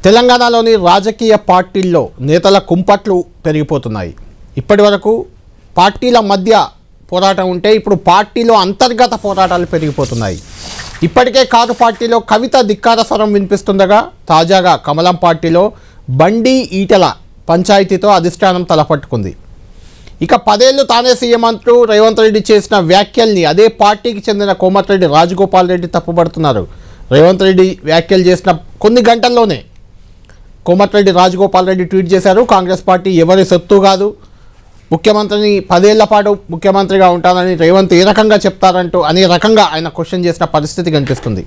తెలంగాణలోని రాజకీయ పార్టీల్లో నేతల కుంపట్లు పెరిగిపోతున్నాయి. ఇప్పటివరకు పార్టీల మధ్య పోరాటం ఉంటే ఇప్పుడు పార్టీలో అంతర్గత పోరాటాలు పెరిగిపోతున్నాయి. ఇప్పటికే కారు పార్టీలో కవిత ధిక్కార స్వరం వినిపిస్తుండగా తాజాగా కమలం పార్టీలో బండి ఈటెల పంచాయతీతో అధిష్టానం తలపట్టుకుంది. ఇక 10 ఏళ్లు తానే సీఎం అంటూ రేవంత్ రెడ్డి చేసిన వ్యాఖ్యల్ని అదే పార్టీకి చెందిన కోమటిరెడ్డి రాజగోపాల్ రెడ్డి తప్పుపడుతున్నారు. రేవంత్ రెడ్డి వ్యాఖ్యలు చేసిన కొన్ని గంటల్లోనే కోమటిరెడ్డి రాజగోపాల్ రెడ్డి ట్వీట్ చేశారు. కాంగ్రెస్ పార్టీ ఎవరి సొత్తు కాదు, ముఖ్యమంత్రిని 10 ఏళ్ల పాటు ముఖ్యమంత్రిగా ఉంటానని రేవంత్ ఏ రకంగా చెప్తారంటూ అనే రకంగా ఆయన క్వశ్చన్ చేసిన పరిస్థితి కనిపిస్తుంది.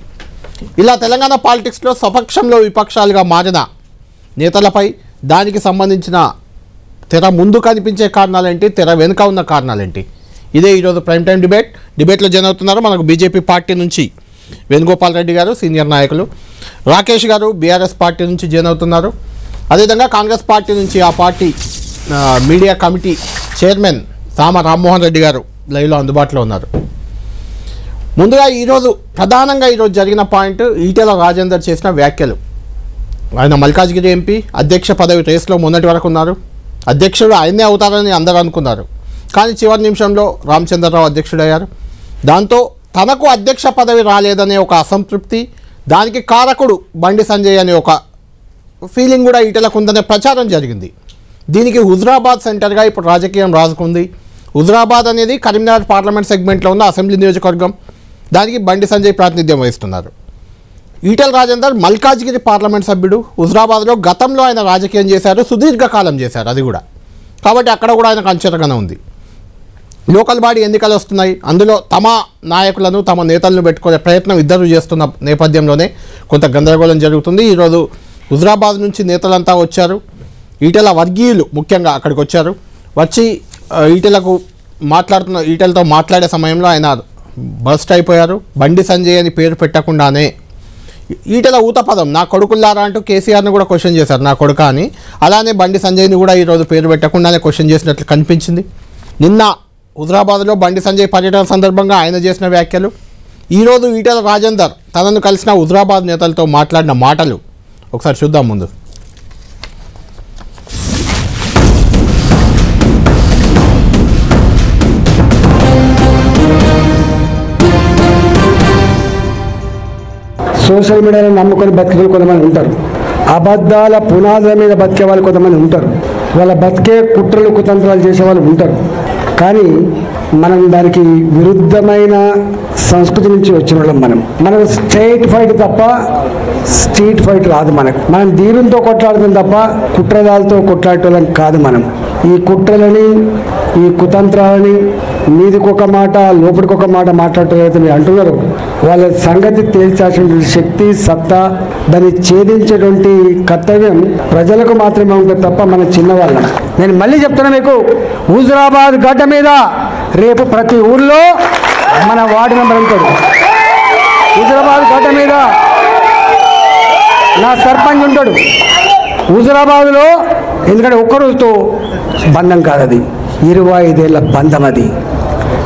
ఇలా తెలంగాణ పాలిటిక్స్లో స్వపక్షంలో విపక్షాలుగా మారిన నేతలపై దానికి సంబంధించిన తెర ముందు కనిపించే కారణాలేంటి, తెర వెనుక ఉన్న కారణాలేంటి, ఇదే ఈరోజు ప్రైమ్ టైం డిబేట్లో జాయిన్ అవుతున్నారు. మనకు బీజేపీ పార్టీ నుంచి వేణుగోపాల్ రెడ్డి గారు సీనియర్ నాయకులు, రాకేష్ గారు బీఆర్ఎస్ పార్టీ నుంచి జాయిన్ అవుతున్నారు. అదేవిధంగా కాంగ్రెస్ పార్టీ నుంచి ఆ పార్టీ మీడియా కమిటీ చైర్మన్ సామ రామ్మోహన్ రెడ్డి గారు లైవ్లో అందుబాటులో ఉన్నారు. ముందుగా ప్రధానంగా ఈరోజు జరిగిన పాయింట్ ఈటెల రాజేందర్ చేసిన వ్యాఖ్యలు. ఆయన మల్కాజ్గిరి ఎంపీ అధ్యక్ష పదవి రేస్లో మొన్నటి వరకు ఉన్నారు. అధ్యక్షుడు ఆయనే అవుతారని అందరూ అనుకున్నారు. కానీ చివరి నిమిషంలో రామచంద్రరావు అధ్యక్షుడయ్యారు. దాంతో తనకు అధ్యక్ష పదవి రాలేదనే ఒక అసంతృప్తి, దానికి కారకుడు బండి సంజయ్ అనే ఒక ఫీలింగ్ కూడా ఈటెలకు ఉందనే ప్రచారం జరిగింది. దీనికి హుజురాబాద్ సెంటర్గా ఇప్పుడు రాజకీయం రాజుకుంది. హుజురాబాద్ అనేది కరీంనగర్ పార్లమెంట్ సెగ్మెంట్లో ఉన్న అసెంబ్లీ నియోజకవర్గం. దానికి బండి సంజయ్ ప్రాతినిధ్యం వహిస్తున్నారు. ఈటెల రాజేందర్ మల్కాజ్గిరి పార్లమెంట్ సభ్యుడు. హుజురాబాద్లో గతంలో ఆయన రాజకీయం చేశారు, సుదీర్ఘకాలం చేశారు. అది కూడా కాబట్టి అక్కడ కూడా ఆయనకు అంచనగానే ఉంది. లోకల్ బాడీ ఎన్నికలు వస్తున్నాయి. అందులో తమ నాయకులను తమ నేతలను పెట్టుకునే ప్రయత్నం ఇద్దరు చేస్తున్న నేపథ్యంలోనే కొంత గందరగోళం జరుగుతుంది. ఈరోజు హుజురాబాద్ నుంచి నేతలంతా వచ్చారు. ఈటెల వర్గీయులు ముఖ్యంగా అక్కడికి వచ్చారు. వచ్చి ఈటెలతో మాట్లాడే సమయంలో ఆయన బస్ట్ అయిపోయారు. బండి సంజయ్ అని పేరు పెట్టకుండానే ఈటెల ఊతపదం నా కొడుకుల్లారా అంటూ కేసీఆర్ని కూడా క్వశ్చన్ చేశారు, నా కొడుక అని. అలానే బండి సంజయ్ని కూడా ఈరోజు పేరు పెట్టకుండానే క్వశ్చన్ చేసినట్లు కనిపించింది. నిన్న హుజురాబాద్లో బండి సంజయ్ పర్యటన సందర్భంగా ఆయన చేసిన వ్యాఖ్యలు, ఈరోజు ఈటెల రాజేందర్ తనను కలిసిన హుజురాబాద్ నేతలతో మాట్లాడిన మాటలు ఒకసారి చూద్దాం. ముందు సోషల్ మీడియాలో నమ్ముకొని బతికే కొంతమంది ఉంటారు. అబద్ధాల పునాదుల మీద బతికే వాళ్ళు కొంతమంది ఉంటారు. వాళ్ళ బతికే కుట్రలు కుతంత్రాలు చేసే వాళ్ళు ఉంటారు. కానీ మనం దానికి విరుద్ధమైన సంస్కృతి నుంచి వచ్చిన వాళ్ళం. మనకు స్ట్రైట్ ఫైట్ తప్ప స్ట్రీట్ ఫైట్ రాదు. మనం దీవులతో కొట్లాడుతాం తప్ప కుట్రదాలతో కొట్లాడటం కాదు. మనం ఈ కుట్రలని, ఈ కుతంత్రాలని మీదికొక మాట లోపలికొక మాట మాట్లాడటం మీరు అంటున్నారు. వాళ్ళ సంగతి తేల్చాల్సిన శక్తి, సత్తా, దాన్ని ఛేదించేటువంటి కర్తవ్యం ప్రజలకు మాత్రమే ఉంటుంది తప్ప మన చిన్నవాళ్ళం. నేను మళ్ళీ చెప్తున్నా మీకు, హుజురాబాద్ గడ్డ మీద రేపు ప్రతి ఊర్లో మన వార్డు మెంబర్ ఉంటాడు. హుజురాబాద్ గడ్డ మీద నా సర్పంచ్ ఉంటాడు. హుజురాబాద్లో ఎందుకంటే ఒక్కరోజుతో బంధం కాదు, అది 25 ఏళ్ల బంధం. అది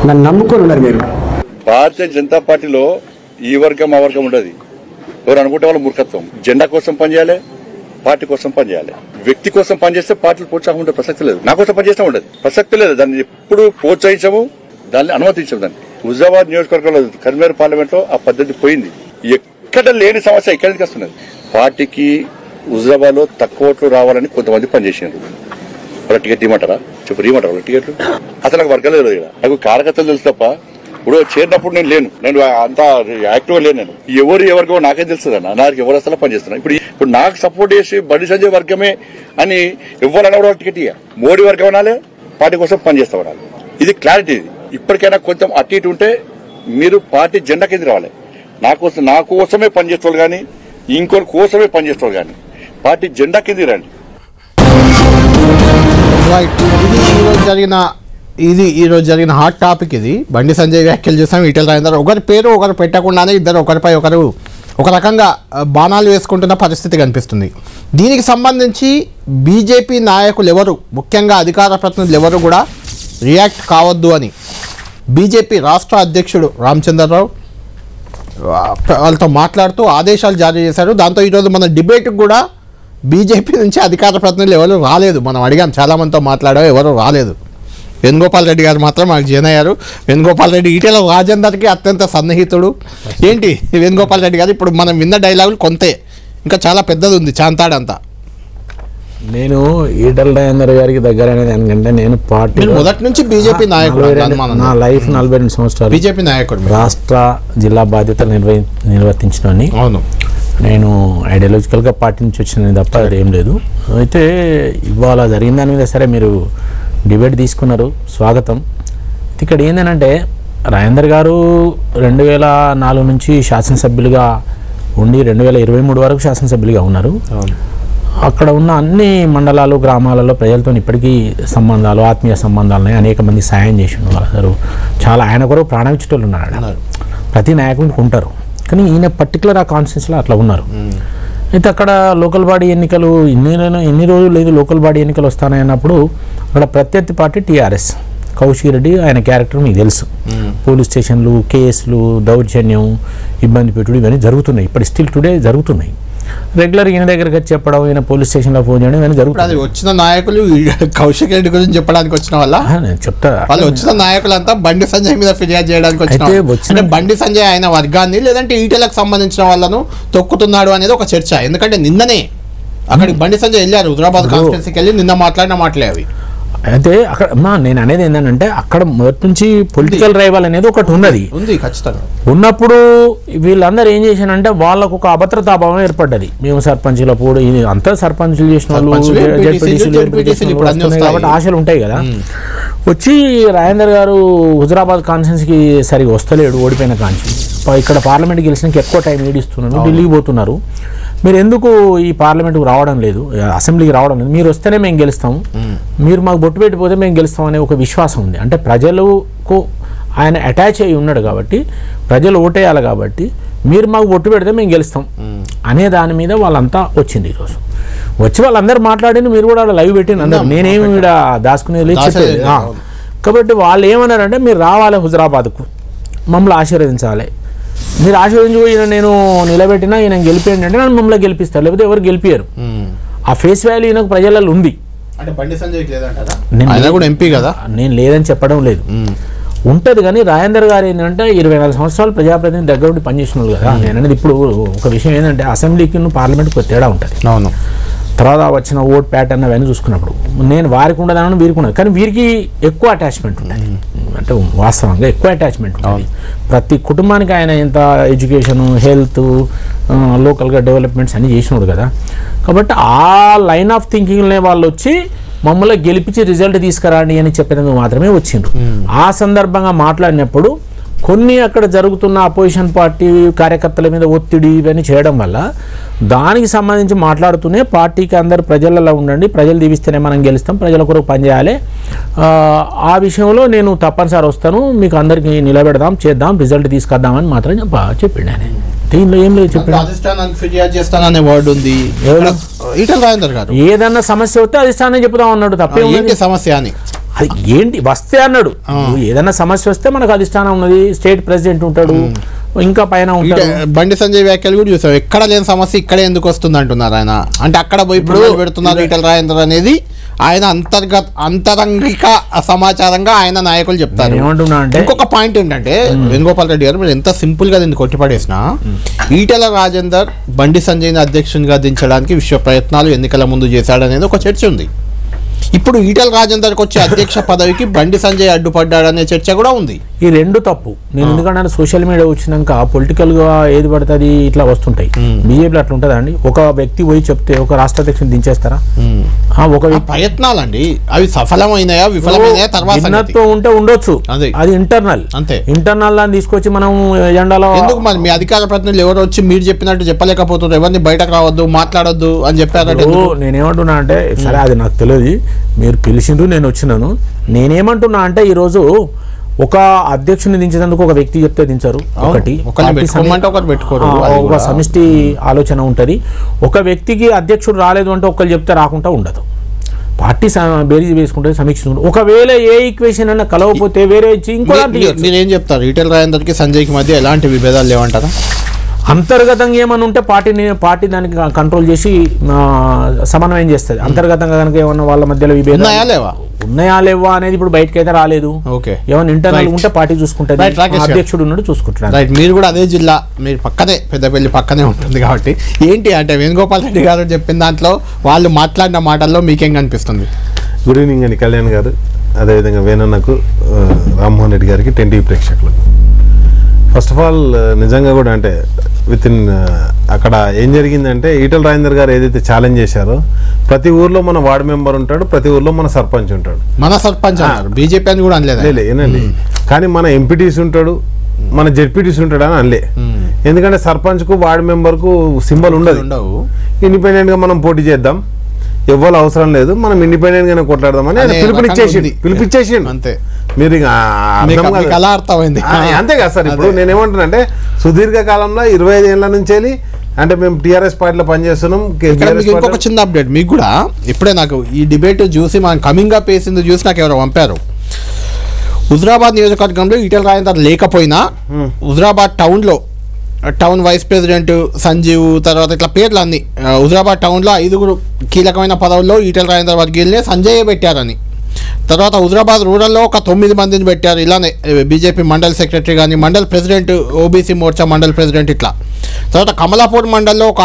నన్ను నమ్ముకొని ఉన్నారు మీరు. భారతీయ జనతా పార్టీలో ఈ వర్గం ఆ వర్గం ఉండదు. ఎవరు అనుకుంటే వాళ్ళ మూర్ఖత్వం. జెండా కోసం పనిచేయాలి, పార్టీ కోసం పనిచేయాలి. వ్యక్తి కోసం పనిచేస్తే పార్టీలు ప్రోత్సాహం ఉండే ప్రసక్తి లేదు. నా కోసం పనిచేస్తా ఉండదు, ప్రసక్తి లేదు. దాన్ని ఎప్పుడు ప్రోత్సహించము, దాన్ని అనుమతించము. దాన్ని హుజురాబాద్ నియోజకవర్గంలో కరీంనగర్ పార్లమెంట్ లో ఆ పద్ధతి పోయింది. ఎక్కడ లేని సమస్య ఇక్కడికి వస్తున్నది. పార్టీకి హుజురాబాద్ లో తక్కువ ఓట్లు రావాలని కొంతమంది పనిచేసినారు. వాళ్ళ టికెట్ ఇవ్వమంటారా? చెప్పు, ఇవ్వమంటారు వాళ్ళ టికెట్లు? అసలు నాకు వర్గాలు లేదు. నాకు కార్యకర్తలు తెలుసు తప్ప ఇప్పుడు చేరినప్పుడు నేను అంత యాక్టివ్గా లేను. నేను ఎవరికో నాకే తెలుస్తుందన్న, నాకు ఎవరు వస్తా పనిచేస్తున్నా. ఇప్పుడు నాకు సపోర్ట్ చేసి బండి సంజయ్ వర్గమే అని ఇవ్వాలన్నా కూడా టికెట్ ఇవ్వ. మోడీ వర్గం అనాలి, పార్టీ కోసం పనిచేస్తా ఉండాలి. ఇది క్లారిటీ. ఇది ఇప్పటికైనా కొంచెం అటు ఇటు ఉంటే మీరు పార్టీ జెండా కింద రావాలి. నా కోసమే పనిచేస్తారు కానీ ఇంకొకరి కోసమే పనిచేస్తారు కానీ పార్టీ జెండా కింద రండి. ఇది ఈరోజు జరిగిన హాట్ టాపిక్. ఇది బండి సంజయ్ వ్యాఖ్యలు చేసాం. ఈటెల రాజేందర్ ఒకరి పేరు ఒకరు పెట్టకుండానే ఇద్దరు ఒకరిపై ఒకరు ఒక రకంగా బాణాలు వేసుకుంటున్న పరిస్థితి కనిపిస్తుంది. దీనికి సంబంధించి బీజేపీ నాయకులు ఎవరు, ముఖ్యంగా అధికార ప్రతినిధులు ఎవరు కూడా రియాక్ట్ కావద్దు అని బీజేపీ రాష్ట్ర అధ్యక్షుడు రామచంద్రరావు వాళ్ళతో మాట్లాడుతూ ఆదేశాలు జారీ చేశారు. దాంతో ఈరోజు మన డిబేట్కి కూడా బీజేపీ నుంచి అధికార ప్రతినిధులు ఎవరు రాలేదు. మనం అడిగాం, చాలామందితో మాట్లాడాం, ఎవరు రాలేదు. వేణుగోపాల్ రెడ్డి గారు మాత్రం మాకు జాయిన్ అయ్యారు. వేణుగోపాల్ రెడ్డి ఈటెల రాజేందర్కి అత్యంత సన్నిహితుడు. ఏంటి వేణుగోపాల్ రెడ్డి గారు, ఇప్పుడు మనం విన్న డైలాగులు కొంతే, ఇంకా చాలా పెద్దది ఉంది చాంతాడంతా. నేను ఈటెల రాజేందర్ గారికి దగ్గర అనేది ఎందుకంటే నేను పార్టీ మొదటి నుంచి బీజేపీ నాయకుడు, నా లైఫ్ 42 సంవత్సరాలు బీజేపీ నాయకుడు, రాష్ట్ర జిల్లా బాధ్యతలు నిర్వర్తించినని. అవును, నేను ఐడియాలజికల్గా పార్టీ నుంచి వచ్చినది తప్ప అదేం లేదు. అయితే ఇవాళ జరిగిన దాని మీద సరే మీరు డిబేట్ తీసుకున్నారు, స్వాగతం. ఇక్కడ ఏంటంటే రాజేందర్ గారు 2004 నుంచి శాసనసభ్యులుగా ఉండి 2023 వరకు శాసనసభ్యులుగా ఉన్నారు. అక్కడ ఉన్న అన్ని మండలాలు గ్రామాలలో ప్రజలతో ఇప్పటికీ సంబంధాలు, ఆత్మీయ సంబంధాలు అనేక మంది సాయం చేసి వాళ్ళందరూ చాలా ఆయన కొరకు ప్రాణం ఇచ్చేటోళ్ళు ఉన్నారు. ప్రతి నాయకుడికి ఉంటారు, కానీ ఈయన పర్టికులర్ ఆ కాన్స్టిట్యూన్సీలో అట్లా ఉన్నారు. అయితే అక్కడ లోకల్ బాడీ ఎన్నికలు ఎన్ని రోజులు లేదు లోకల్ బాడీ ఎన్నికలు వస్తానన్నప్పుడు అక్కడ ప్రత్యర్థి పార్టీ టీఆర్ఎస్, కౌశిక్ రెడ్డి ఆయన క్యారెక్టర్ మీకు తెలుసు. పోలీస్ స్టేషన్లు, కేసులు, దౌర్జన్యం, ఇబ్బంది పెట్టుడు ఇవన్నీ జరుగుతున్నాయి. ఇప్పుడు స్టిల్ టుడే జరుగుతున్నాయి. రెగ్యులర్ ఈయన దగ్గరికి వచ్చి చెప్పడం, ఈయన పోలీస్ స్టేషన్లో ఫోన్ చేయడం ఇవన్నీ జరుగుతుంది. వచ్చిన నాయకులు కౌశిక్ రెడ్డి గురించి చెప్పడానికి వచ్చిన వల్ల నేను చెప్తా, వాళ్ళు వచ్చిన నాయకులంతా బండి సంజయ్ మీద ఫిర్యాదు చేయడానికి వచ్చిన బండి సంజయ్ ఆయన వర్గాన్ని లేదంటే ఈటెలకు సంబంధించిన వాళ్ళను తొక్కుతున్నాడు అనేది ఒక చర్చ. ఎందుకంటే నిన్ననే అక్కడికి బండి సంజయ్ వెళ్ళారు, హుజరాబాద్ కాన్స్టిట్యున్సీకి వెళ్ళి నిన్న మాట్లాడిన మాటలే అవి. అయితే అక్కడ నేను అనేది ఏంటంటే అక్కడ మొదటి నుంచి పొలిటికల్ రైవల్ అనేది ఒకటి ఉన్నది ఖచ్చితంగా. ఉన్నప్పుడు వీళ్ళందరూ ఏం చేశానంటే వాళ్ళకు ఒక అభద్రతాభావం ఏర్పడ్డది. మేము సర్పంచ్ల పోడు అంతా సర్పంచ్లు చేసిన వాళ్ళు కాబట్టి ఆశలు ఉంటాయి కదా. వచ్చి రాజేందర్ గారు హుజరాబాద్ కాన్స్టిట్యున్సీకి సరిగా వస్తలేడు, ఓడిపోయిన కాన్స్టిట్యున్సీ. ఇక్కడ పార్లమెంట్ గెలిచినాక ఎక్కువ టైం ఏడిస్తున్నారు, ఢిల్లీకి పోతున్నారు. మీరు ఎందుకు ఈ పార్లమెంట్కి రావడం లేదు, అసెంబ్లీకి రావడం లేదు, మీరు వస్తేనే మేము గెలుస్తాము, మీరు మాకు బొట్టు పెట్టిపోతే మేము గెలుస్తాం అనే ఒక విశ్వాసం ఉంది. అంటే ప్రజలకు ఆయన అటాచ్ అయ్యి ఉన్నాడు కాబట్టి, ప్రజలు ఓటేయాలి కాబట్టి, మీరు మాకు బొట్టు పెడితే మేము గెలుస్తాం అనే దాని మీద వాళ్ళంతా వచ్చింది. ఈరోజు వచ్చి వాళ్ళందరూ మాట్లాడింది, మీరు కూడా లైవ్ పెట్టింది అందరూ, నేనేమి ఇక్కడ దాచుకునేది చెప్పేది. కాబట్టి వాళ్ళు ఏమన్నారంటే మీరు రావాలి హుజరాబాద్కు, మమ్మల్ని ఆశీర్వదించాలి, మీరు ఆశీర్వదించి నేను నిలబెట్టినా ఈయన గెలిపేయండి అంటే నన్ను మమ్మల్ని గెలిపిస్తారు, లేకపోతే ఎవరు గెలిపారు. ఆ ఫేస్ వాల్యూ ఈయనకు ప్రజలలో ఉంది. ఎంపీ కదా, నేను లేదని చెప్పడం లేదు, ఉంటుంది. కానీ రాజేందర్ గారు ఏంటంటే 24 సంవత్సరాలు ప్రజాప్రతినిధి దగ్గర ఉండి పనిచేసిన వాళ్ళు కదా. నేను అనేది ఇప్పుడు ఒక విషయం ఏంటంటే అసెంబ్లీకి పార్లమెంట్కి తేడా ఉంటుంది. అవును, తర్వాత వచ్చిన ఓట్ ప్యాటర్న్ అవన్నీ చూసుకున్నప్పుడు నేను వారికి ఉండదానని వీరికి ఉండదు, కానీ వీరికి ఎక్కువ అటాచ్మెంట్ ఉంటుంది. అంటే వాస్తవంగా ఎక్కువ అటాచ్మెంట్ ఉంటుంది. ప్రతి కుటుంబానికి ఆయన ఎంత ఎడ్యుకేషను, హెల్త్, లోకల్గా డెవలప్మెంట్స్ అన్నీ చేసినాడు కదా. కాబట్టి ఆ లైన్ ఆఫ్ థింకింగ్నే వాళ్ళు వచ్చి మమ్మల్ని గెలిపించి రిజల్ట్ తీసుకురండి అని చెప్పినందుకు మాత్రమే వచ్చిండ్రు. ఆ సందర్భంగా మాట్లాడినప్పుడు కొన్ని అక్కడ జరుగుతున్న అపోజిషన్ పార్టీ కార్యకర్తల మీద ఒత్తిడి ఇవన్నీ చేయడం వల్ల దానికి సంబంధించి మాట్లాడుతూనే పార్టీకి అందరు ప్రజలలో ఉండండి, ప్రజలు దీవిస్తేనే మనం గెలుస్తాం, ప్రజల కొరకు పనిచేయాలి, ఆ విషయంలో నేను తప్పనిసరి వస్తాను, మీకు అందరికీ నిలబెడదాం, చేద్దాం, రిజల్ట్ తీసుకొద్దామని మాత్రం చెప్పిండు ఆయన. దీనిలో ఏం లేదు చెప్పాడు. ఏదన్నా సమస్య వస్తే అధిష్టానం చెప్తాం అన్నాడు, తప్పేంటి సమస్య అని. అది ఏంటి వస్తే అన్నాడు, ఏదైనా సమస్య వస్తే మనకు అధిష్టానం ఉన్నది, స్టేట్ ప్రెసిడెంట్ ఉంటాడు, ఇంకా పైన ఉంటాడు. బండి సంజయ్ వ్యాఖ్యలు కూడా చూసాం, ఎక్కడ లేని సమస్య ఇక్కడే ఎందుకు వస్తుంది అంటున్నారు ఆయన. అంటే అక్కడ పోయి ఇప్పుడు పెడుతున్నారు ఈటెల రాజేందర్ అనేది ఆయన అంతరంగిక సమాచారంగా ఆయన నాయకులు చెప్తారు. ఏమంటున్నా అంటే ఇంకొక పాయింట్ ఏంటంటే వేణుగోపాల్ రెడ్డి గారు మీరు ఎంత సింపుల్ గా దీన్ని కొట్టిపడేసినా ఈటెల రాజేందర్ బండి సంజయ్ని అధ్యక్షునిగా దించడానికి విశ్వ ప్రయత్నాలు ఎన్నికల ముందు చేశాడనేది ఒక చర్చ ఉంది. ఇప్పుడు ఈటెల రాజేందర్కి వచ్చే అధ్యక్ష పదవికి బండి సంజయ్ అడ్డుపడ్డాడనే చర్చ కూడా ఉంది. ఈ రెండు తప్పు. నేను ఎందుకంటే సోషల్ మీడియా వచ్చినాక పొలిటికల్ గా ఏది పడుతుంది ఇట్లా వస్తుంటాయి. బీజేపీలో అట్లా ఉంటుందా అండి? ఒక వ్యక్తి పోయి చెప్తే ఒక రాష్ట్ర అధ్యక్షుని దించేస్తారా? ఒక ప్రయత్నాలు అండి, అవి సఫలమైనాయా విఫలమైనాయా తర్వాత ఉంటే ఉండొచ్చు, అది ఇంటర్నల్. అంతే, ఇంటర్నల్ దాన్ని తీసుకొచ్చి మనం ఎజెండాలో ఎందుకు మరి మీ అధికార ప్రతినిధులు ఎవరు వచ్చి మీరు చెప్పినట్టు చెప్పలేకపోతున్నారు, ఎవరిని బయటకు రావద్దు మాట్లాడొద్దు అని చెప్పారంటే నేనేమంటున్నా అంటే సరే అది నాకు తెలియదు, మీరు పిలిచిండ్రు నేను వచ్చినాను. నేనేమంటున్నా అంటే ఈరోజు ఒక అధ్యక్షుని దించేందుకు ఒక వ్యక్తి చెప్తే దించారు, ఒక సమిష్టి ఆలోచన ఉంటుంది. ఒక వ్యక్తికి అధ్యక్షుడు రాలేదు అంటే ఒకళ్ళు చెప్తే రాకుండా ఉండదు, పార్టీ బేరీజ్ వేసుకుంటే సమీక్షించుకుంటే. ఒకవేళ ఏ ఈక్వేషన్ అన్నా కలవకపోతే వేరే ఇంకో మీరేం చెప్తారు? ఈటెల రాజేందర్కి సంజయ్కి మధ్య ఎలాంటి విభేదాలు లేవంటారా? అంతర్గతంగా ఏమైనా ఉంటే పార్టీ దానికి కంట్రోల్ చేసి సమన్వయం చేస్తుంది. అంతర్గతంగా కనుక ఏమన్నా వాళ్ళ మధ్యలో ఉన్నాయా లేవా అనేది ఇప్పుడు బయటకు అయితే రాలేదు. ఓకే, ఏమైనా ఇంటర్నల్ ఉంటే పార్టీ చూసుకుంటుంది, అధ్యక్షుడు ఉన్నాడు చూసుకుంటాడు. రైట్, మీరు కూడా అదే జిల్లా, మీరు పక్కనే పెద్దపల్లి పక్కనే ఉంటుంది కాబట్టి ఏంటి అంటే వేణుగోపాల్ రెడ్డి గారు చెప్పిన దాంట్లో వాళ్ళు మాట్లాడిన మాటల్లో మీకేం కనిపిస్తుంది? గుడ్ ఈవినింగ్ అండి కళ్యాణ్ గారు, అదేవిధంగా వేణన్నకు, రామ్మోహన్ రెడ్డి గారికి, 10 ప్రేక్షకులకు. ఫస్ట్ ఆఫ్ ఆల్ నిజంగా కూడా అంటే విత్ ఇన్ అక్కడ ఏం జరిగిందంటే ఈటల రాజేందర్ గారు ఏదైతే ఛాలెంజ్ చేశారో ప్రతి ఊర్లో మన వార్డు మెంబర్ ఉంటాడు, ప్రతి ఊర్లో మన సర్పంచ్ ఉంటాడు. మన సర్పంచ్ బీజేపీ అని కూడా అనలేదు ఏనండి, కానీ మన ఎంపీటీసీ ఉంటాడు, మన జెడ్పీటీసీ ఉంటాడు అని అనలే. ఎందుకంటే సర్పంచ్కు వార్డు మెంబర్కు సింబల్ ఉండదు. ఇండిపెండెంట్గా మనం పోటీ చేద్దాం, ఎవ్వరు అవసరం లేదు, మనం ఇండిపెండెంట్ గానే కొట్లాడదామని పిలిపించేసిండు అంతే. మీరు అలా అర్థమైంది అంతే కదా సార్. ఇప్పుడు నేనేమంటున్నానంటే సుదీర్ఘ కాలంలో 25 ఏళ్ల నుంచి అంటే మేము టీఆర్ఎస్ పార్టీలో పనిచేస్తున్నాం. ఇంకొక చిన్న అప్డేట్ మీకు కూడా, ఇప్పుడే నాకు ఈ డిబేట్ చూసి మనం కమింగ్ అప్ వేసింది చూసి నాకు ఎవరో పంపారు. హుజరాబాద్ నియోజకవర్గంలో ఈటల రాజేందర్ లేకపోయినా Huzurabad town vice president Sanjeev, తర్వాత ఇట్లా పేర్లు అన్ని హుజరాబాద్ టౌన్లో 5 కీలకమైన పదవుల్లో ఈటల రాజేందర్ వర్గీయులనే సంజయ్ పెట్టారని. తర్వాత హుజరాబాద్ రూరల్లో ఒక 9 మందిని పెట్టారు ఇలానే, బీజేపీ మండల్ సెక్రటరీ కానీ, mandal president, OBC Morcha mandal president ఇట్లా. తర్వాత కమలాపూర్ మండల్లో ఒక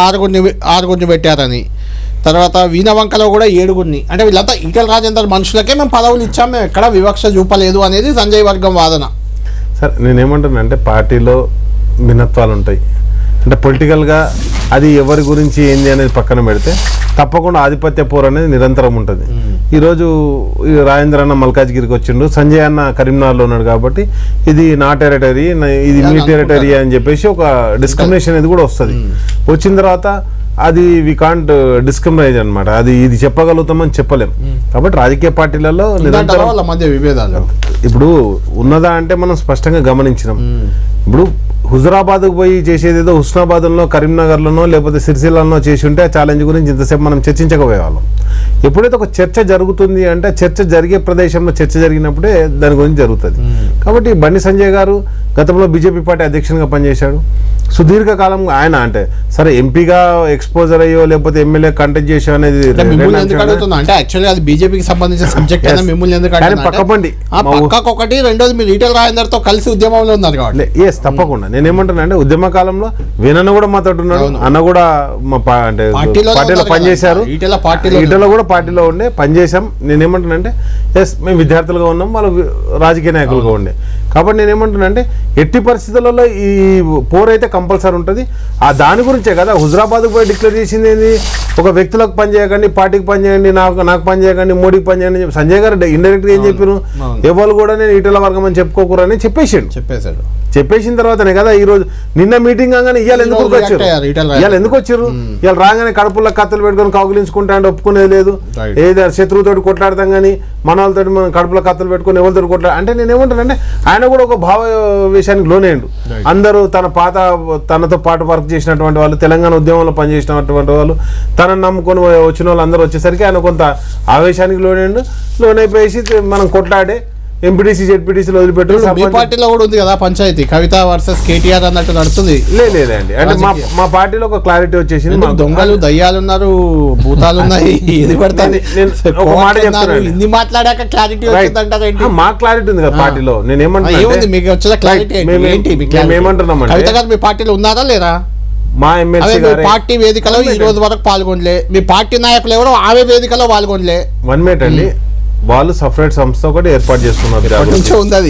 6 పెట్టారని. తర్వాత వీణవంకలో కూడా 7. అంటే వీళ్ళంతా ఈటల రాజేందర్ మనుషులకే మేము పదవులు ఇచ్చాం, మేము ఎక్కడ వివక్ష చూపలేదు అనేది సంజయ్ వర్గం వాదన. సార్ నేనేమంటున్నానంటే పార్టీలో భిన్నత్వాలు ఉంటాయి, అంటే పొలిటికల్గా అది ఎవరి గురించి ఏంది అనేది పక్కన పెడితే తప్పకుండా ఆధిపత్య పోరు అనేది నిరంతరం ఉంటుంది. ఈరోజు రాజేంద్ర అన్న మల్కాజ్గిరికి వచ్చిండు, సంజయ్ అన్న కరీంనగర్లో ఉన్నాడు కాబట్టి ఇది నా టెరిటరీ, ఇది మీ టెరిటరీ అని చెప్పేసి ఒక డిస్క్రిమినేషన్ అనేది కూడా వస్తుంది. వచ్చిన తర్వాత అది వి కాంట్ డిస్క్రిమినేట్ అనమాట, అది ఇది చెప్పగలుగుతామని చెప్పలేం. కాబట్టి రాజకీయ పార్టీలలో నిరంతరం మధ్య విభేదాలు ఇప్పుడు ఉన్నదా అంటే మనం స్పష్టంగా గమనించినాం. ఇప్పుడు హుజరాబాద్కు పోయి చేసేది ఏదో హుస్నాబాద్లో, కరీంనగర్లోనో లేకపోతే సిరిసిల్లలో చేసి ఉంటే ఆ ఛాలెంజ్ గురించి ఇంతసేపు మనం చర్చించకపోయేవాళ్ళం. ఎప్పుడైతే ఒక చర్చ జరుగుతుంది అంటే చర్చ జరిగే ప్రదేశంలో చర్చ జరిగినప్పుడే దాని గురించి జరుగుతుంది. కాబట్టి బండి సంజయ్ గారు గతంలో బీజేపీ పార్టీ అధ్యక్షునిగా పనిచేశాడు. సుదీర్ఘకాలం ఆయన అంటే సరే ఎంపీగా ఎక్స్పోజర్ అయ్యో లేకపోతే ఎమ్మెల్యే కంటెస్ట్ చేసో అనేది అంటే యాక్చువల్లీ అది బీజేపీకి సంబంధించిన సబ్జెక్ట్ అయినా మిమ్మల్ని ఎందుకు పక్కపండి పక్కకొకటి, రెండోది మీరు ఈటల రాజేందర్ తో కలిసి ఉద్యమంలో ఉన్నారు కాబట్టి ఎస్ తప్పకుండా. నేనేమంటున్నా అంటే ఉద్యమ కాలంలో వీణన్న కూడా మాతో ఉన్నాడు, అన్న కూడా మా అంటే పార్టీలో పనిచేశారు, ఈటల కూడా పార్టీలో ఉండే పనిచేసాం. నేనేమంటున్నా అంటే ఎస్ మేము విద్యార్థులుగా ఉన్నాం, వాళ్ళు రాజకీయ నాయకులుగా ఉండే. కాబట్టి నేనేమంటున్నా అంటే ఎట్టి పరిస్థితులలో ఈ పోరైతే కంపల్సరీ ఉంటుంది. ఆ దాని గురించే కదా హుజరాబాద్కు పోయి డిక్లేర్ చేసింది ఏంది, ఒక వ్యక్తులకు పని చేయకండి, పార్టీకి పని చేయండి, నాకు పని చేయకండి, మోడీకి పని చేయండి. సంజయ్ గారు ఇండైరెక్ట్గా ఏం చెప్పారు, ఎవరు కూడా నేను ఈటల వర్గం అని చెప్పుకోకూరని చెప్పేసాడు. చెప్పేసిన తర్వాతనే కదా ఈ రోజు నిన్న మీటింగ్ కాగానే ఇవాళ ఎందుకు వచ్చారు, ఇవాళ రాగానే కడుపుల్లో కత్తులు పెట్టుకొని కౌగిలించుకుంటా అంటే ఒప్పుకునేది లేదు. ఏదో శత్రువుతోటి కొట్లాడతాం కానీ మన వాళ్ళతో మనం కడుపులో కత్తులు పెట్టుకుని ఎవరితో కొట్లాడ అంటే నేనేమంటానంటే ఆయన కూడా ఒక భావ విషయానికి లోనేయండు. అందరూ తనతో పాటు వర్క్ చేసినటువంటి వాళ్ళు, తెలంగాణ ఉద్యమంలో పనిచేసినటువంటి వాళ్ళు, తనను నమ్ముకొని వచ్చిన వాళ్ళు అందరూ వచ్చేసరికి ఆయన కొంత ఆవేశానికి లోనైపోయేసి మనం కొట్లాడే ఎంపీటీసీ జెడ్పీటీసీలో వదిలిపెట్టు. మీ పార్టీలో కూడా ఉంది కదా పంచాయతీ, కవిత వర్సెస్ కేటీఆర్ అన్నట్టు నడుస్తుంది. లేదండి, అంటే మా పార్టీలో ఒక క్లారిటీ వచ్చేసింది. దొంగలు దయ్యాలు ఉన్నారు, భూతాలు ఉన్నాయి, ఇది పడుతుంది. ఒక మాట చెప్తాను, హిందీ మాట్లాడాక క్లారిటీ వచ్చిందంటారు. మా క్లారిటీ ఉంది కదా పార్టీలో. నేను ఏమంటున్నా మీకు వచ్చిన క్లారిటీ ఏమంటున్నాం కవిత గారు మీ పార్టీలో ఉన్నారా లేరా? మా ఎమ్మెల్సీ పార్టీ వేదికలో ఈ రోజు వరకు పాల్గొనలే, మీ పార్టీ నాయకులు ఎవరో ఆమె వేదికలో పాల్గొనలే. 1 మినిట్ అండి, వాళ్ళు సపరేట్ సంస్థ ఒకటి ఏర్పాటు చేసుకున్నారు,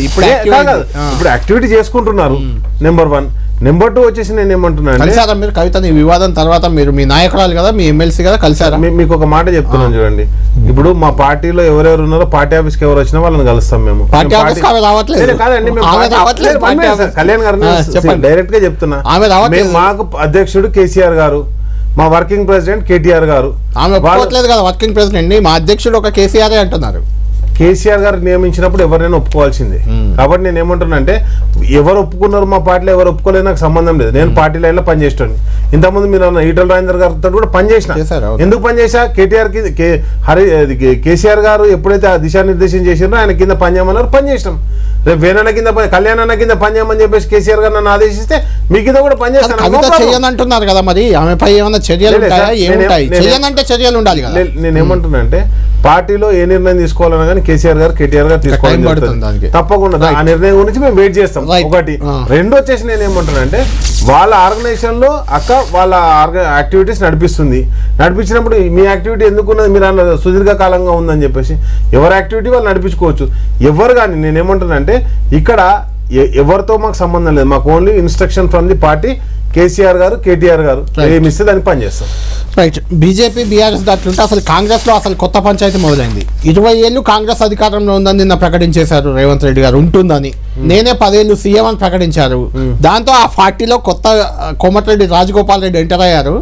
ఇప్పుడు యాక్టివిటీ చేసుకుంటున్నారు. నెంబర్ 1. నెంబర్ 2 వచ్చేసి నేను ఏమంటున్నాను, కలిసారా మీరు కవిత వివాదం తర్వాత? మీరు మీ నాయకురాలు కదా, మీ ఎమ్మెల్సీ కదా, కలిసారా? మీకు ఒక మాట చెప్తున్నాను చూడండి, ఇప్పుడు మా పార్టీలో ఎవరెవరు ఉన్నారో పార్టీ ఆఫీస్కి ఎవరు వచ్చినా వాళ్ళని కలుస్తాం మేము. కళ్యాణ్ గారు డైరెక్ట్ గా చెప్తున్నా, మాకు అధ్యక్షుడు కేసీఆర్ గారు, మా వర్కింగ్ ప్రెసిడెంట్ కేటీఆర్ గారు. ఆమె ఒప్పుకోవట్లేదు కదా వర్కింగ్ ప్రెసిడెంట్ ని, మా అధ్యక్షుడు ఒక కేసీఆర్ అంటున్నారు. కేసీఆర్ గారు నియమించినప్పుడు ఎవరైనా ఒప్పుకోవాల్సిందే. కాబట్టి నేను ఏమంటున్నానంటే ఎవరు ఒప్పుకున్నారు మా పార్టీలో, ఎవరు ఒప్పుకోలేదు నాకు సంబంధం లేదు. నేను పార్టీ లైన్లో పనిచేస్తాను. ఇంతకుముందు మీరు ఈటల రాజేందర్ గారితో కూడా పనిచేసిన. ఎందుకు పనిచేసా? కేసీఆర్ గారు ఎప్పుడైతే ఆ దిశానిర్దేశం చేసినారో ఆయన కింద పనిచేయమన్నారు, పనిచేసినాం. రేపు వేనన్న కింద కళ్యాణన్న కింద పనిచేయమని చెప్పేసి కేసీఆర్ గారు నన్ను ఆదేశిస్తే మీ కింద కూడా పనిచేస్తాను అంటున్నారు కదా. మరి ఆమెపై ఏమైనా చర్యలు చర్యలు ఉండాలి కదా. నేను ఏమంటున్నా అంటే పార్టీలో ఏ నిర్ణయం తీసుకోవాలన్నా కానీ కేసీఆర్ గారు కేటీఆర్ గారు తీసుకోవాలి తప్పకుండా. ఆ నిర్ణయం గురించి మేము వెయిట్ చేస్తాం. ఒకటి. రెండు వచ్చేసి నేను ఏమంటున్నా అంటే వాళ్ళ ఆర్గనైజేషన్ లో వాళ్ళ యాక్టివిటీస్ నడిపించినప్పుడు మీ యాక్టివిటీ ఎందుకున్నది మీరు అన్న సుదీర్ఘకాలంగా ఉందని చెప్పేసి ఎవరి యాక్టివిటీ వాళ్ళు నడిపించుకోవచ్చు. ఎవరు కానీ నేనేమంటున్నా అంటే ఇక్కడ ఎవరితో మాకు సంబంధం లేదు. మాకు only instruction from the party. KCR గారు కేటీఆర్ గారు ఏమిస్తే దానికి పనిచేస్తాం. రైట్. బీజేపీ బీఆర్ఎస్ దాట్లుంటే అసలు కాంగ్రెస్లో అసలు కొత్త పంచాయతీ మొదలైంది. 20 ఏళ్ళు కాంగ్రెస్ అధికారంలో ఉందని నిన్న ప్రకటించేశారు రేవంత్ రెడ్డి గారు. ఉంటుందని నేనే 10 ఏళ్ళు సీఎం అని ప్రకటించారు. దాంతో ఆ పార్టీలో కొత్త కోమటిరెడ్డి రాజగోపాల్ రెడ్డి ఎంటర్ అయ్యారు.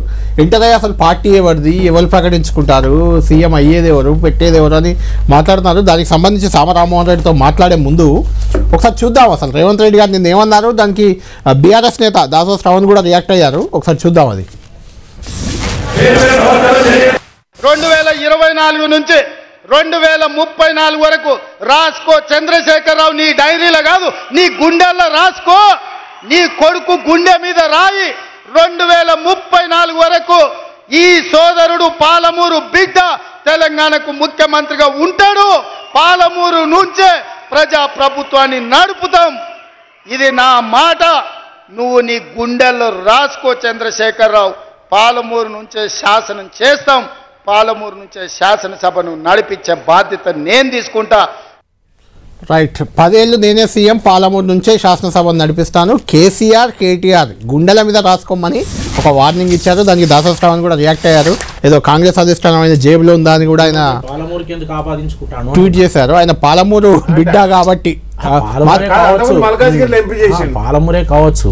అసలు పార్టీ ఎవరిది, ఎవరు ప్రకటించుకుంటారు, సీఎం అయ్యేది ఎవరు, పెట్టేది ఎవరు అని మాట్లాడుతున్నారు. దానికి సంబంధించి రామ్మోహన్ రెడ్డితో మాట్లాడే ముందు ఒకసారి చూద్దాం అసలు రేవంత్ రెడ్డి గారు నిన్న ఏమన్నారు. దానికి బీఆర్ఎస్ నేత దాసో శ్రవణ్ కూడా రియాక్ట్ అయ్యారు. ఒకసారి చూద్దాం అది. 2024 నుంచి 2034 వరకు రాసుకో చంద్రశేఖరరావు. నీ డైరీలో కాదు, నీ గుండెల్లో రాసుకో. నీ కొడుకు గుండె మీద రాయి. 2034 వరకు ఈ సోదరుడు పాలమూరు బిడ్డ తెలంగాణకు ముఖ్యమంత్రిగా ఉంటాడు. పాలమూరు నుంచే ప్రజా ప్రభుత్వాన్ని నడుపుతాం. ఇది నా మాట. నువ్వు నీ గుండెల్లో రాసుకో చంద్రశేఖరరావు. పాలమూరు నుంచే శాసనం చేస్తాం. పాలమూరు నుంచే శాసనసభను నడిపించే బాధ్యత నేను తీసుకుంటా. రైట్. 10 ఏళ్ళు నేనే సీఎం, పాలమూరు నుంచే శాసనసభను నడిపిస్తాను. కేసీఆర్ కేటీఆర్ గుండెల మీద రాసుకోమని ఒక వార్నింగ్ ఇచ్చారు. దానికి దాసో శ్రవణ్ కూడా రియాక్ట్ అయ్యారు. ఏదో కాంగ్రెస్ అధిష్టానమైన జేబులో ఉందా అని కూడా ఆయన ట్వీట్ చేశారు. ఆయన పాలమూరు బిడ్డ కాబట్టి పాలమూరే కావచ్చు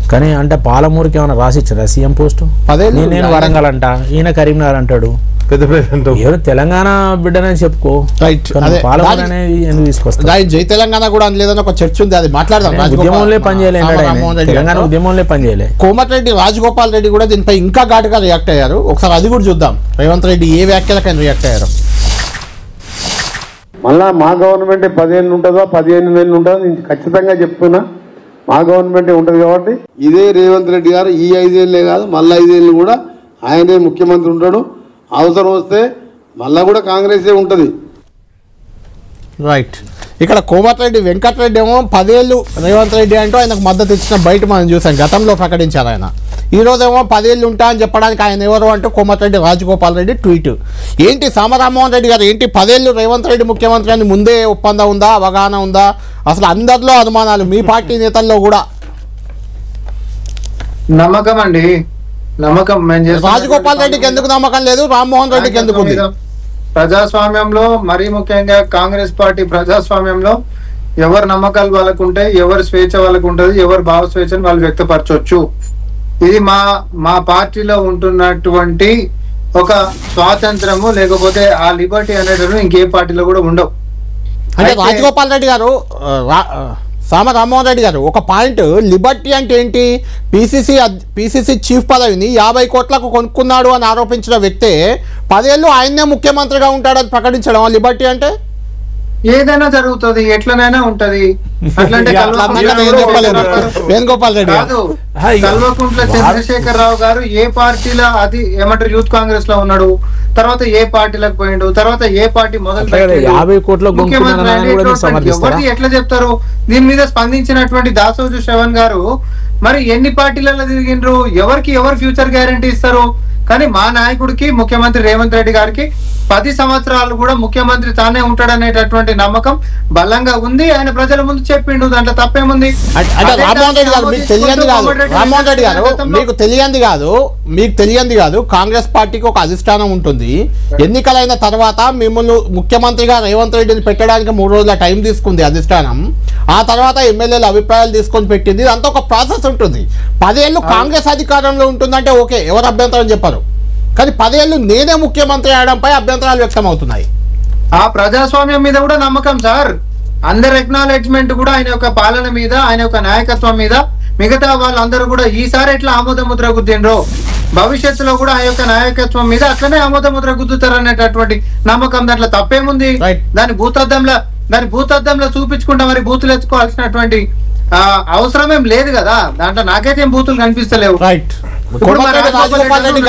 కానీ అంటే పాలమూరుకి ఏమైనా రాసిచ్చారా సీఎం పోస్ట్? 10 ఏళ్ళు నేను వరంగల్ అంట, ఈయన కరీంనగర్ అంటాడు. ఎవరు తెలంగాణ బిడ్డనని చెప్పుకో. రైట్. పాలమూరు అనేది ఎందుకు తీసుకొస్తా? జై తెలంగాణ కూడా లేదని ఒక చర్చ ఉంది. అది మాట్లాడదాం. ఉద్యమంలో పనిచేయలేదు, తెలంగాణ ఉద్యమంలో పనిచేయలే. కోమటిరెడ్డి రాజగోపాల్ రెడ్డి కూడా దీనిపై ఇంకా ఘాటుగా రియాక్ట్ అయ్యారు. ఒకసారి అది కూడా చూద్దాం. రేవంత్ రెడ్డి ఏ వ్యాఖ్యలకైనా రియాక్ట్ అయ్యారు. మళ్ళా మా గవర్నమెంట్ 15 ఉంటుందో 15 నెలలు ఉంటుందో నేను ఖచ్చితంగా చెప్తున్నా. మా గవర్నమెంటే ఉంటుంది కాబట్టి ఇదే రేవంత్ రెడ్డి గారు ఈ 5 ఏళ్ళే కాదు మళ్ళీ 5 ఏళ్ళు కూడా ఆయనే ముఖ్యమంత్రి ఉంటాడు. అవసరం వస్తే మళ్ళా కూడా కాంగ్రెసే ఉంటుంది. రైట్. ఇక్కడ కోమటిరెడ్డి వెంకటరెడ్డి ఏమో 10 ఏళ్ళు రేవంత్ రెడ్డి అంటూ ఆయనకు మద్దతు ఇచ్చిన బయట మనం చూసాం. గతంలో ప్రకటించారు ఆయన. ఈరోజేమో 10 ఏళ్ళు ఉంటా అని చెప్పడానికి ఆయన ఎవరు అంటూ కోమటిరెడ్డి రాజగోపాల్ రెడ్డి ట్వీట్. ఏంటి రామ్మోహన్ రెడ్డి గారు ఏంటి 10 ఏళ్ళు రేవంత్ రెడ్డి ముఖ్యమంత్రి అని ముందే ఒప్పందం ఉందా, అవగాహన ఉందా? అసలు అందరిలో అనుమానాలు, మీ పార్టీ నేతల్లో కూడా. నమ్మకం అండి, నమ్మకం. రాజగోపాల్ రెడ్డికి ఎందుకు నమ్మకం లేదు, రామ్మోహన్ రెడ్డికి ఎందుకు ఉంది? ప్రజాస్వామ్యంలో మరీ ముఖ్యంగా కాంగ్రెస్ పార్టీ ప్రజాస్వామ్యంలో ఎవరు నమ్మకాలు వాళ్ళకు ఉంటాయి, ఎవరు స్వేచ్ఛ వాళ్ళకు ఉంటుంది, ఎవరు భావ స్వేచ్ఛను వాళ్ళు వ్యక్తపరచవచ్చు. ఇది మా పార్టీలో ఉంటున్నటువంటి ఒక స్వాతంత్రము, లేకపోతే ఆ లిబర్టీ అనేటువంటి ఇంకే పార్టీలో కూడా ఉండవు. అంటే రాజగోపాల్ రెడ్డి గారు, రామ్మోహన్ రెడ్డి గారు ఒక పాయింట్, లిబర్టీ అంటే ఏంటి? పిసిసి చీఫ్ పదవిని 50 కోట్లకు కొనుక్కున్నాడు అని ఆరోపించిన వ్యక్తే 10 ఏళ్ళు ఆయన్నే ముఖ్యమంత్రిగా ఉంటాడని ప్రకటించడం లిబర్టీ అంటే? ఏదైనా జరుగుతుంది, ఎట్లనైనా ఉంటది. అట్లంటే వేణుగోపాల్ రెడ్డి కాదు, కల్వకుంట్ల చంద్రశేఖరరావు గారు ఏ పార్టీలో అది ఏమంటారు యూత్ కాంగ్రెస్ లో ఉన్నాడు, తర్వాత ఏ పార్టీలకు పోయిండు, తర్వాత ఏ పార్టీ మొదలు ముఖ్యమంత్రి ఎట్లా చెప్తారు? దీని మీద స్పందించినటువంటి దాసోజు శ్రవణ్ గారు మరి ఎన్ని పార్టీలలో తిరిగిండ్రు, ఎవరికి ఎవరు ఫ్యూచర్ గ్యారంటీ ఇస్తారు? కానీ మా నాయకుడికి ముఖ్యమంత్రి రేవంత్ రెడ్డి గారికి 10 సంవత్సరాలు కూడా ముఖ్యమంత్రి తానే ఉంటాడనేటటువంటి నమ్మకం బలంగా ఉంది. ఆయన ప్రజల ముందు చెప్పిండు, దాంట్లో తప్పేముంది? రామ్మోహన్ రెడ్డి గారు మీకు తెలియంది కాదు, రామ్మోహన్ రెడ్డి గారు మీకు తెలియంది కాదు, కాంగ్రెస్ పార్టీకి ఒక అధిష్టానం ఉంటుంది. ఎన్నికలైన తర్వాత మిమ్మల్ని ముఖ్యమంత్రిగా రేవంత్ రెడ్డిని పెట్టడానికి 3 రోజుల టైం తీసుకుంది అధిష్టానం. ఆ తర్వాత ఎమ్మెల్యేల అభిప్రాయాలు తీసుకొని పెట్టింది. దాంతో ఒక ప్రాసెస్ ఉంటుంది. 10 ఏళ్ళు కాంగ్రెస్ అధికారంలో ఉంటుందంటే ఓకే, ఎవరు అభ్యంతరం చెప్పారు. కానీ 10 ఏళ్ళు నేనే ముఖ్యమంత్రి అవడంపై అభ్యంతరాలు వ్యక్తం అవుతున్నాయి. ఆ ప్రజాస్వామ్యం మీద కూడా నమ్మకం సార్. అందరి ఎక్నాలెడ్జ్మెంట్ కూడా ఆయన యొక్క పాలన మీద, ఆయన యొక్క నాయకత్వం మీద మిగతా వాళ్ళందరూ కూడా ఈసారి ఎట్లా ఆమోద ముద్ర గుద్దిండ్రో భవిష్యత్తులో కూడా ఆ యొక్క నాయకత్వం మీద అట్లనే ఆమోద ముద్ర గుద్దుతారు అనేటటువంటి నమ్మకం. దాంట్లో తప్పేముంది? దాని భూతద్దంలో చూపించుకుంటా మరి బూతులు ఎత్తుకోవాల్సినటువంటి అవసరం ఏం లేదు కదా. దాంట్లో నాకైతే ఏం బూతులు కనిపిస్తలేవు.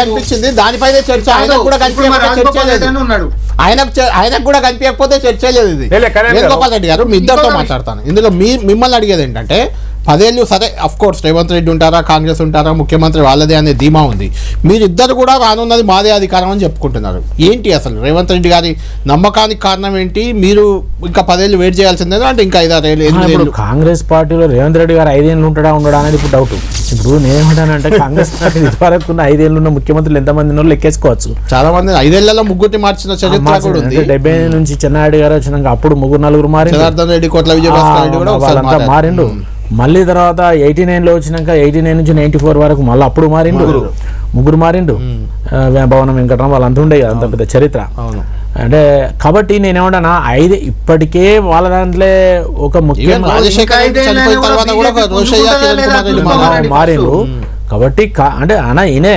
కనిపించింది దానిపైన చర్చ. ఆయనకు కూడా కనిపించకపోతే చర్చ లేదు. ఇది వేణుగోపాల్ రెడ్డి గారు మీ ఇద్దరితో మాట్లాడతాను. ఇందులో మిమ్మల్ని అడిగేది ఏంటంటే 10 ఏళ్ళు సరే అఫ్ కోర్స్ రేవంత్ రెడ్డి ఉంటారా, కాంగ్రెస్ ఉంటారా, ముఖ్యమంత్రి వాళ్ళదే అనే ధీమా ఉంది. మీరిద్దరు కూడా రానున్నది మాదే అధికారం అని చెప్పుకుంటున్నారు. ఏంటి అసలు రేవంత్ రెడ్డి గారి నమ్మకానికి కారణం ఏంటి? మీరు ఇంకా 10 ఏళ్ళు వెయిట్ చేయాల్సిందే అంటే ఇంకా 5-6 ఏళ్ళు? కాంగ్రెస్ పార్టీలో రేవంత్ రెడ్డి గారు 5 ఏళ్ళు ఉండడా అనేది ఇప్పుడు డౌట్. ఇప్పుడు నేనేమంటానంటే కాంగ్రెస్ పార్టీ ఇదివరకు ఉన్న 5 ఏళ్ళు ఉన్న ముఖ్యమంత్రులు ఎంతమంది లెక్కేసుకోవచ్చు. చాలా మంది 5 ఏళ్లలో ముగ్గురిని మార్చిన చరిత్ర కూడా ఉంది. 70 నుంచి చెన్నారెడ్డి గారు వచ్చినాక అప్పుడు 3-4 మారిండు. జనార్దన్ రెడ్డి, కోట్ల విజయభాస్కర్ రెడ్డి కూడా వాళ్ళంతా మారిండు. మళ్ళీ తర్వాత 89లో వచ్చినాక 89 నుంచి 94 వరకు మళ్ళీ అప్పుడు ముగ్గురు మారిండు. భవనం వెంకటరామ్ వాళ్ళంతా ఉండే అంత పెద్ద చరిత్ర. అంటే కాబట్టి నేనేమంటానా 5 ఇప్పటికే వాళ్ళ దాంట్లో ఒక మారిండు. కాబట్టి అంటే అన్న ఈయనే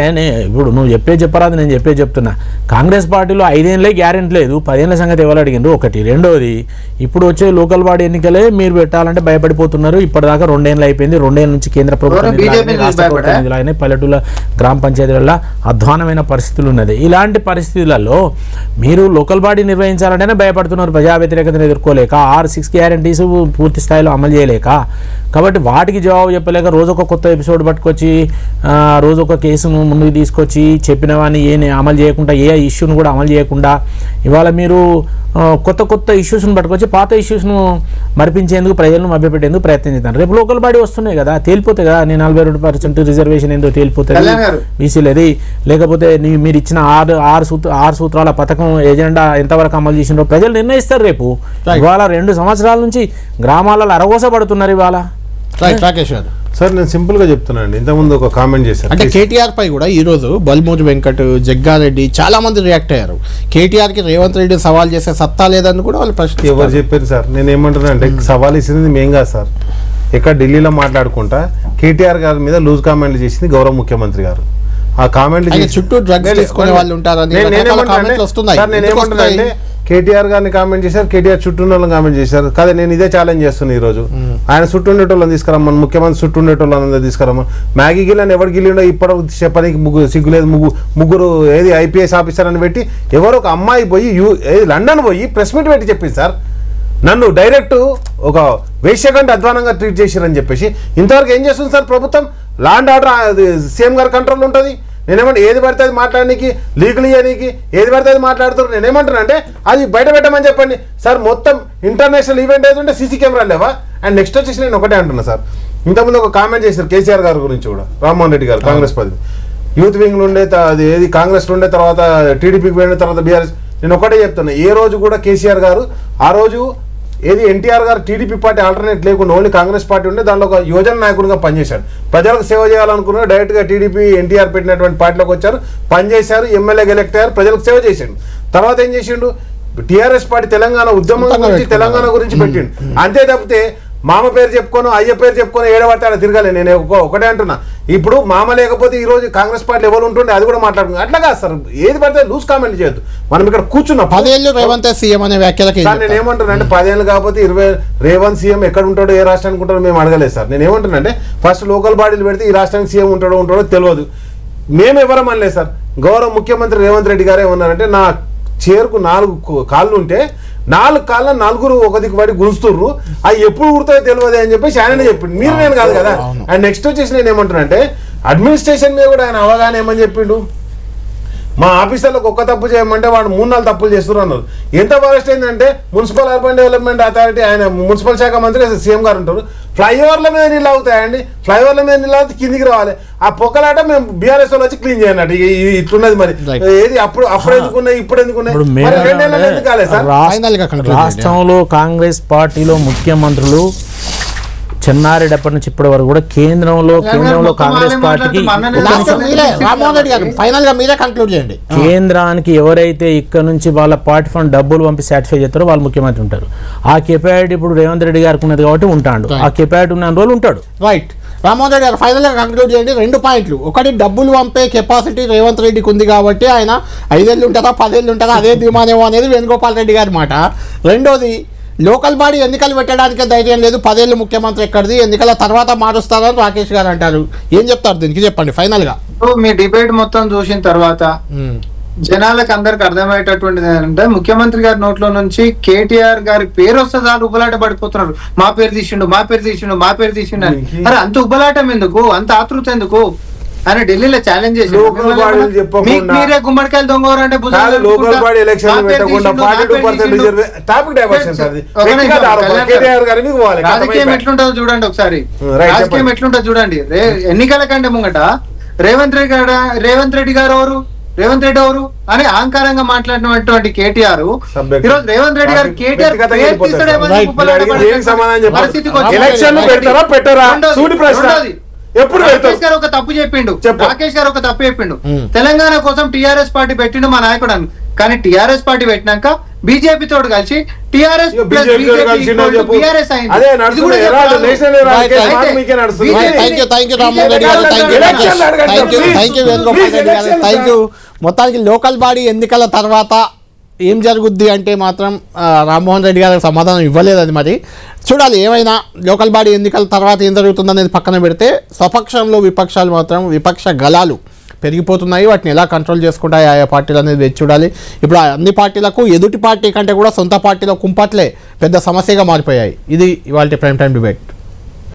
ఇప్పుడు నువ్వు చెప్పరాదు, నేను చెప్తున్నా. కాంగ్రెస్ పార్టీలో 5 ఏళ్ళే గ్యారెంటీ లేదు. 10 ఏళ్ళ సంగతి ఎవరు అడిగిండ్రు? ఒకటి. రెండోది ఇప్పుడు వచ్చే లోకల్ బాడీ ఎన్నికలే మీరు పెట్టాలంటే భయపడిపోతున్నారు. ఇప్పటిదాకా 2 ఏళ్ళు అయిపోయింది. 2 ఏళ్ళ నుంచి కేంద్ర ప్రభుత్వం పల్లెటూళ్ళ గ్రామ పంచాయతీల అధ్వానమైన పరిస్థితులు ఉన్నది. ఇలాంటి పరిస్థితులలో మీరు లోకల్ బాడీ నిర్వహించాలంటేనే భయపడుతున్నారు. ప్రజా వ్యతిరేకతను ఎదుర్కోలేక, 6 గ్యారెంటీస్ పూర్తి స్థాయిలో అమలు చేయలేక. కాబట్టి వాటికి జవాబు చెప్పలేక రోజొక కొత్త ఎపిసోడ్ పట్టుకొచ్చి రోజు ఒక కేసును ముందుకు తీసుకొచ్చి చెప్పిన వాడిని అమలు చేయకుండా, ఏ ఇష్యూను కూడా అమలు చేయకుండా ఇవాళ మీరు కొత్త ఇష్యూస్ను పట్టుకొచ్చి పాత ఇష్యూస్ను మరిపించేందుకు, ప్రజలను మభ్యపెట్టేందుకు ప్రయత్నం చేస్తాను. రేపు లోకల్ బాడీ వస్తున్నాయి కదా, తేలిపోతాయి కదా. నేను 42% రిజర్వేషన్ ఏందో తేలిపోతుంది బీసీలది. లేకపోతే మీరు ఇచ్చిన 6 సూత్రాల పథకం ఎజెండా ఎంతవరకు అమలు చేసినారో ప్రజలు నిర్ణయిస్తారు రేపు. ఇవాళ 2 సంవత్సరాల నుంచి గ్రామాలలో అరగోసపడుతున్నారు ఇవాళ. సార్ నేను సింపుల్ గా చెప్తున్నాను. ఇంతకుముందు ఒక కామెంట్ చేశాను అంటే కేటీఆర్ పై కూడా ఈ రోజు బల్మూరి వెంకట్, జగ్గారెడ్డి చాలా మంది రియాక్ట్ అయ్యారు. కేటీఆర్ కి రేవంత్ రెడ్డి సవాల్ చేసే సత్తా లేదని కూడా వాళ్ళు ప్రశ్న. ఎవరు చెప్పారు సార్? నేను ఏమంటున్నా అంటే సవాల్ ఇచ్చింది మేం కాదు సార్. ఇక్కడ ఢిల్లీలో మాట్లాడుకుంటా కేటీఆర్ గారి మీద లూజ్ కామెంట్లు చేసింది గౌరవ ముఖ్యమంత్రి గారు. ఆ కామెంట్లు చుట్టూ డ్రగ్స్ తీసుకునే వాళ్ళు ఉంటారని నేనేమంటున్నా కేటీఆర్ గారిని కామెంట్ చేశారు, కేటీఆర్ చుట్టూ వాళ్ళని కామెంట్ చేశారు కదా. నేను ఇదే ఛాలెంజ్ చేస్తున్నాను ఈ రోజు. ఆయన చుట్టూ ఉండేటోళ్ళని తీసుకురమ్మని, ముఖ్యమంత్రి చుట్టూ ఉండేటోళ్ళని తీసుకురమ్మని. మ్యాగీ గిల్లని ఎవరు గిల్లిండో ఇప్పుడు చెప్పడానికి సిగ్గులేదు. ముగ్గురు ఏది ఐపీఎస్ ఆఫీసర్ అని పెట్టి ఎవరో ఒక అమ్మాయి పోయి లండన్ పోయి ప్రెస్ మీట్ పెట్టి చెప్పింది సార్. నన్ను డైరెక్ట్ ఒక వేశ్య కంటే అధ్వానంగా ట్రీట్ చేశారని చెప్పేసి. ఇంతవరకు ఏం చేస్తుంది సార్ ప్రభుత్వం? లా అండ్ ఆర్డర్ సీఎం గారి కంట్రోల్ ఉంటుంది. నేనేమంటే ఏది పడితే అది మాట్లాడడానికి, లీగల్ ఇయ్యడానికి ఏది పడితే అది మాట్లాడుతున్నారు. నేనేమంటున్నా అంటే అది బయట పెట్టమని చెప్పండి సార్. మొత్తం ఇంటర్నేషనల్ ఈవెంట్ ఏదంటే సీసీ కెమెరాలు లేవా? అండ్ నెక్స్ట్ వచ్చేసి నేను ఒకటే అంటున్నా సార్. ఇంతకుముందు ఒక కామెంట్ చేశారు కేసీఆర్ గారి గురించి కూడా, రామ్మోహన్ రెడ్డి గారు కాంగ్రెస్ పార్టీ యూత్ వింగ్ ఉండే అది ఏది కాంగ్రెస్ ఉండే తర్వాత టీడీపీకి వెళ్ళిన తర్వాత బీఆర్ఎస్. నేను ఒకటే చెప్తున్నా, ఏ రోజు కూడా కేసీఆర్ గారు ఆ రోజు ఏది ఎన్టీఆర్ గారు టీడీపీ పార్టీ ఆల్టర్నేట్ లేకుండా ఓన్లీ కాంగ్రెస్ పార్టీ ఉండే దాంట్లో ఒక యువజన నాయకుడిగా పనిచేశాడు. ప్రజలకు సేవ చేయాలనుకున్నారు, డైరెక్ట్గా టీడీపీ ఎన్టీఆర్ పెట్టినటువంటి పార్టీలోకి వచ్చారు, పనిచేశారు, ఎమ్మెల్యేగా ఎలక్ట్ అయ్యారు, ప్రజలకు సేవ చేశాడు. తర్వాత ఏం చేసిండు? టీఆర్ఎస్ పార్టీ తెలంగాణ ఉద్యమం గురించి, తెలంగాణ గురించి పెట్టిండు. అంతే తప్పితే మామ పేరు చెప్పుకోను, అయ్య పేరు చెప్పుకొని ఏడబడితే అలా తిరగాలి. నేను ఒకటే అంటున్నా, ఇప్పుడు మామ లేకపోతే ఈ రోజు కాంగ్రెస్ పార్టీ ఎవరు ఉంటుండే అది కూడా మాట్లాడుకున్నాను. అట్లా కాదు సార్, ఏది పడితే లూజ్ కామెంట్ చేయొద్దు. మనం ఇక్కడ కూర్చున్నాం. 10 ఏళ్ళు రేవంత్ సీఎం అనే వ్యాఖ్యలకి నేను ఏమంటున్నా అంటే 10 ఏళ్ళు కాకపోతే 20 రేవంత్ సీఎం ఎక్కడ ఉంటాడో, ఏ రాష్ట్రానికి ఉంటాడో మేము అడగలేదు సార్. నేను ఏమంటున్నా అంటే ఫస్ట్ లోకల్ బాడీలు పెడితే ఈ రాష్ట్రానికి సీఎం ఉంటాడో తెలియదు. మేము ఎవరం అనలేదు సార్. గౌరవ ముఖ్యమంత్రి రేవంత్ రెడ్డి గారు ఏమన్నారంటే నా చైర్కు 4 కాళ్ళు ఉంటే 4 కాళ్ళ 4 ఒక దిక్కు పడి గుంజుతుర్రు, అవి ఎప్పుడు ఉడతాయో తెలియదు అని చెప్పేసి ఆయననే చెప్పిండు. మీరు నేను కాదు కదా. అండ్ నెక్స్ట్ వచ్చేసి నేను ఏమంటున్నా అంటే అడ్మినిస్ట్రేషన్ మీద కూడా ఆయన అవగాహన ఏమని చెప్పిండు, మా ఆఫీసర్లకు ఒక్క తప్పు చేయమంటే వాడు 3-4 తప్పులు చేస్తున్నారు అన్నారు. ఎంత వరస్ట్ ఏంటంటే మున్సిపల్ అర్బన్ డెవలప్మెంట్ అథారిటీ ఆయన మున్సిపల్ శాఖ మంత్రి సీఎం గారు ఉంటారు. ఫ్లైఓవర్ల మీద నీళ్ళు అవుతాయండి, ఫ్లైఓవర్ల మీద నీళ్ళు అవుతే కిందికి రావాలి. ఆ పొక్కలాట మేము బీఆర్ఎస్ వాళ్ళు వచ్చి క్లీన్ చేయనట్టు ఇట్లున్నది. మరి ఏది అప్పుడు ఎందుకున్నాయి, ఇప్పుడు ఎందుకున్నాయి? రాష్ట్రంలో కాంగ్రెస్ పార్టీలో ముఖ్యమంత్రులు చెన్నారెడ్డి నుంచి ఇప్పటి వరకు కూడా కేంద్రంలో కాంగ్రెస్ పార్టీకి రామ్మోహన్ రెడ్డి గారు ఫైనల్ గా మీరే కంక్లూడ్ చేయండి. కేంద్రానికి ఎవరైతే ఇక్కడ నుంచి వాళ్ళ పార్టీ ఫండ్ డబ్బులు పంపి సాటిస్ఫై చేస్తారో వాళ్ళు ముఖ్యమంత్రి ఉంటారు. ఆ కెపాసిటీ ఇప్పుడు రేవంత్ రెడ్డి గారికి ఉన్నది కాబట్టి ఉంటాడు. ఆ కెపాసిటీ ఉన్న రోజులు ఉంటాడు. రైట్. రామ్మోహన్ రెడ్డి గారు ఫైనల్ గా కంక్లూడ్ చేయండి. 2 పాయింట్లు. ఒకటి, డబ్బులు పంపే కెపాసిటీ రేవంత్ రెడ్డికి ఉంది కాబట్టి ఆయన 5 ఏళ్ళు ఉంటుందా 10 ఏళ్ళు ఉంటుందా అదే ధీమానేమో అనేది వేణుగోపాల్ రెడ్డి గారి మాట. రెండోది, లోకల్ బాడీ ఎన్నికలు పెట్టడానికే ధైర్యం లేదు, 10 ఏళ్ళు ముఖ్యమంత్రి ఎక్కడిది, ఎన్నికల తర్వాత మారుస్తారని రాకేష్ గారు అంటారు. ఏం చెప్తారు దీనికి, చెప్పండి ఫైనల్ గా. మీ డిబేట్ మొత్తం చూసిన తర్వాత జనాలకు అందరికి అర్థమయ్యేటటువంటిది ఏంటంటే ముఖ్యమంత్రి గారి నోట్లో నుంచి కేటీఆర్ గారి పేరు వస్తే చాలు ఉబ్బలాట పడిపోతున్నారు. మా పేరు తీసిండు అని. అరే అంత ఉబ్బలాటం ఎందుకు, అంత ఆతృత ఎందుకు? ఆయన ఢిల్లీలో ఛాలెంజ్ చేసి మీరే గుమ్మడికాయలు దొంగవారు అంటే రాజకీయం ఎట్లుంటుందో చూడండి ఒకసారి. రాజకీయం ఎట్లుంటుందో చూడండి. ఎన్నికల కంటే ముంగట రేవంత్ రెడ్డి గారు ఎవరు అని అహంకారంగా మాట్లాడినటువంటి కేటీఆర్ ఈరోజు రేవంత్ రెడ్డి గారు కేటీఆర్ రాకేష్ గారు ఒక తప్పు చెప్పిండు. తెలంగాణ కోసం టీఆర్ఎస్ పార్టీ పెట్టిండు మా నాయకుడు అని. కానీ టీఆర్ఎస్ పార్టీ పెట్టినాక బీజేపీ తోడు కలిసి టీఆర్ఎస్ బీఆర్ఎస్ అయింది. మొత్తానికి లోకల్ బాడీ ఎన్నికల తర్వాత ఏం జరుగుద్ది అంటే మాత్రం రామ్మోహన్ రెడ్డి గారికి సమాధానం ఇవ్వలేదు. అది మరి చూడాలి. ఏమైనా లోకల్ బాడీ ఎన్నికల తర్వాత ఏం జరుగుతుందనేది పక్కన పెడితే స్వపక్షంలో విపక్షాలు మాత్రం విపక్ష గలాలు పెరిగిపోతున్నాయి. వాటిని ఎలా కంట్రోల్ చేసుకుంటాయి ఆయా పార్టీలు అనేది వేచి చూడాలి. ఇప్పుడు అన్ని పార్టీలకు ఎదుటి పార్టీ కంటే కూడా సొంత పార్టీలో కుంపట్లే పెద్ద సమస్యగా మారిపోయాయి. ఇది ఇవాళ ప్రైమ్ టైం డిబేట్.